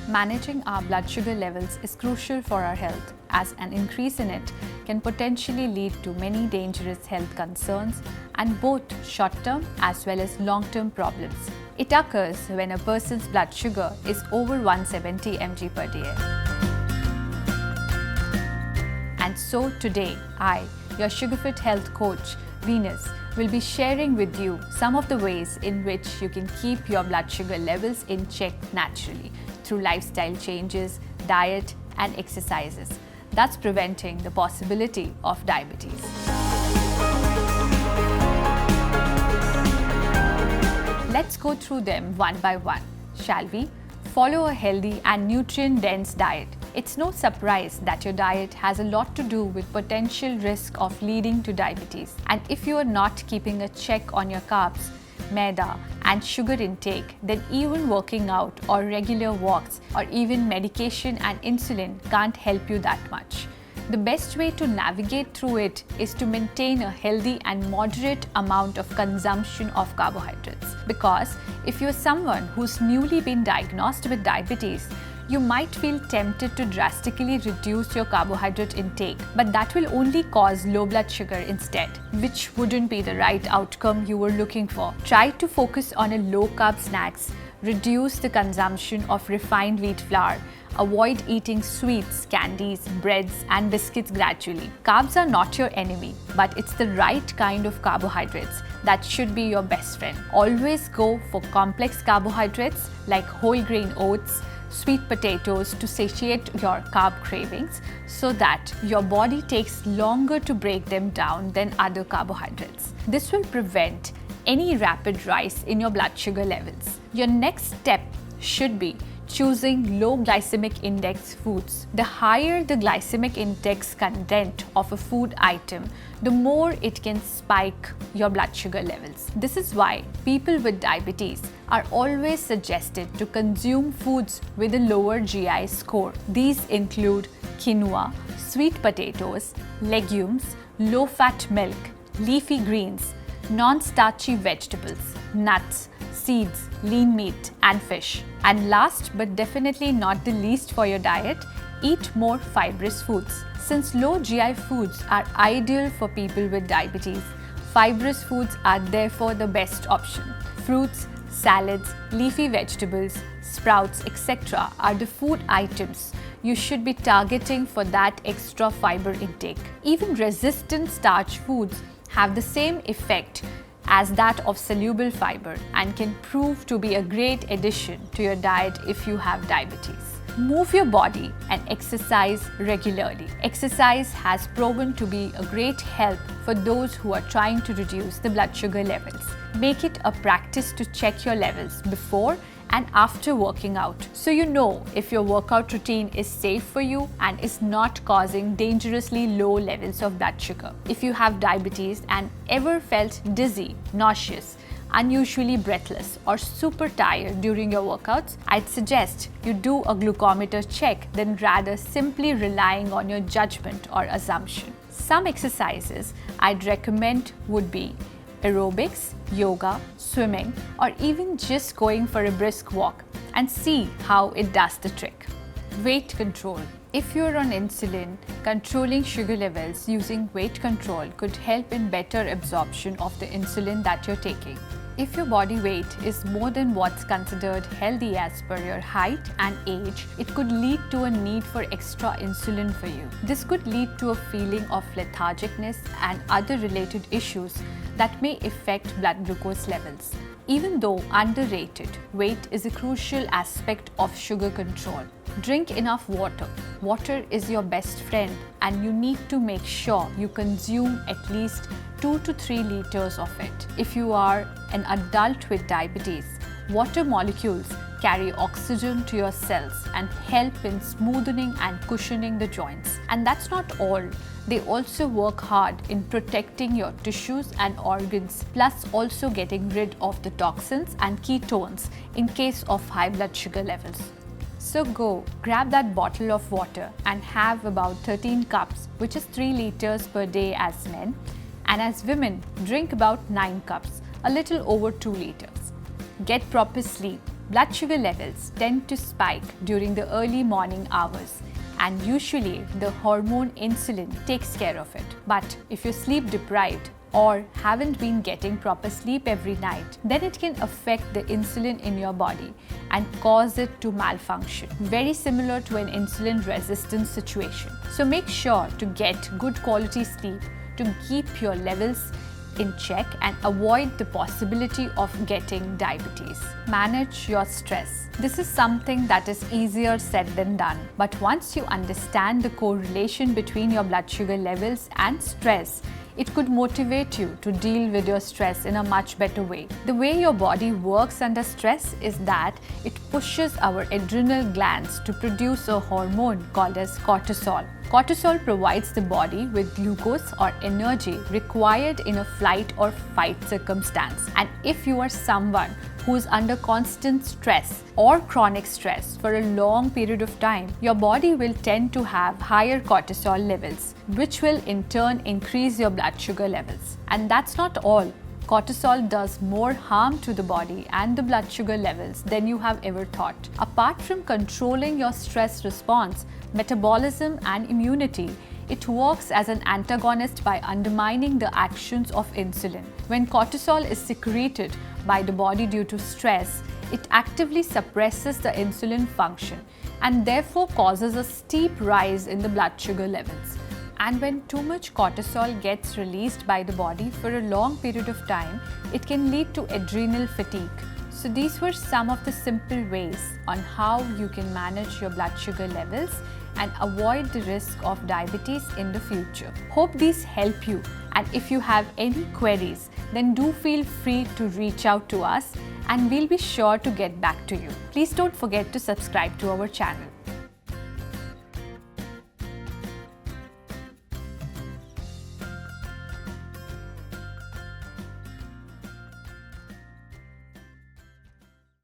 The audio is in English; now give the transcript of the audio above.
Managing our blood sugar levels is crucial for our health, as an increase in it can potentially lead to many dangerous health concerns and both short-term as well as long-term problems. It occurs when a person's blood sugar is over 170 mg per day. And so today, I, your Sugarfit health coach, Venus, will be sharing with you some of the ways in which you can keep your blood sugar levels in check naturally through lifestyle changes, diet and exercises, thus preventing the possibility of diabetes. Let's go through them one by one, shall we? Follow a healthy and nutrient-dense diet. It's no surprise that your diet has a lot to do with potential risk of leading to diabetes. And if you are not keeping a check on your carbs, maida and sugar intake, then even working out or regular walks or even medication and insulin can't help you that much. The best way to navigate through it is to maintain a healthy and moderate amount of consumption of carbohydrates. Because if you're someone who's newly been diagnosed with diabetes, you might feel tempted to drastically reduce your carbohydrate intake, but that will only cause low blood sugar instead, which wouldn't be the right outcome you were looking for. Try to focus on a low-carb snacks, reduce the consumption of refined wheat flour, avoid eating sweets, candies, breads and biscuits gradually. Carbs are not your enemy, but it's the right kind of carbohydrates that should be your best friend. Always go for complex carbohydrates like whole grain oats, sweet potatoes to satiate your carb cravings so that your body takes longer to break them down than other carbohydrates. This will prevent any rapid rise in your blood sugar levels. Your next step should be choosing low glycemic index foods. The higher the glycemic index content of a food item, the more it can spike your blood sugar levels. This is why people with diabetes are always suggested to consume foods with a lower GI score. These include quinoa, sweet potatoes, legumes, low-fat milk, leafy greens, non-starchy vegetables, nuts, seeds, lean meat and fish. And last but definitely not the least for your diet, eat more fibrous foods. Since low GI foods are ideal for people with diabetes, fibrous foods are therefore the best option. Fruits, salads, leafy vegetables, sprouts, etc. are the food items you should be targeting for that extra fiber intake. Even resistant starch foods have the same effect as that of soluble fiber and can prove to be a great addition to your diet if you have diabetes. Move your body and exercise regularly. Exercise has proven to be a great help for those who are trying to reduce the blood sugar levels. Make it a practice to check your levels before and after working out, so you know if your workout routine is safe for you and is not causing dangerously low levels of blood sugar. If you have diabetes and ever felt dizzy, nauseous, unusually breathless or super tired during your workouts, I'd suggest you do a glucometer check than rather simply relying on your judgment or assumption. Some exercises I'd recommend would be aerobics, yoga, swimming, or even just going for a brisk walk and see how it does the trick. Weight control. If you're on insulin, controlling sugar levels using weight control could help in better absorption of the insulin that you're taking. If your body weight is more than what's considered healthy as per your height and age, it could lead to a need for extra insulin for you. This could lead to a feeling of lethargicness and other related issues that may affect blood glucose levels. Even though underrated, weight is a crucial aspect of sugar control. Drink enough water. Water is your best friend and you need to make sure you consume at least 2 to 3 liters of it. If you are an adult with diabetes, water molecules carry oxygen to your cells and help in smoothing and cushioning the joints. And that's not all. They also work hard in protecting your tissues and organs, plus also getting rid of the toxins and ketones in case of high blood sugar levels. So go, grab that bottle of water and have about 13 cups, which is 3 liters per day as men, and as women, drink about 9 cups, a little over 2 liters. Get proper sleep, Blood sugar levels tend to spike during the early morning hours, and usually the hormone insulin takes care of it. But if you're sleep deprived or haven't been getting proper sleep every night, then it can affect the insulin in your body and cause it to malfunction, very similar to an insulin resistance situation. So make sure to get good quality sleep to keep your levels in check and avoid the possibility of getting diabetes. Manage your stress. This is something that is easier said than done, but once you understand the correlation between your blood sugar levels and stress, it could motivate you to deal with your stress in a much better way. The way your body works under stress is that it pushes our adrenal glands to produce a hormone called as cortisol. Cortisol provides the body with glucose or energy required in a flight or fight circumstance. And if you are someone who is under constant stress or chronic stress for a long period of time, your body will tend to have higher cortisol levels, which will in turn increase your blood sugar levels. And that's not all. Cortisol does more harm to the body and the blood sugar levels than you have ever thought. Apart from controlling your stress response, metabolism and immunity, it works as an antagonist by undermining the actions of insulin. When cortisol is secreted by the body due to stress, it actively suppresses the insulin function and therefore causes a steep rise in the blood sugar levels. And when too much cortisol gets released by the body for a long period of time, it can lead to adrenal fatigue. So these were some of the simple ways on how you can manage your blood sugar levels and avoid the risk of diabetes in the future. Hope these help you, and if you have any queries, then do feel free to reach out to us and we'll be sure to get back to you. Please don't forget to subscribe to our channel.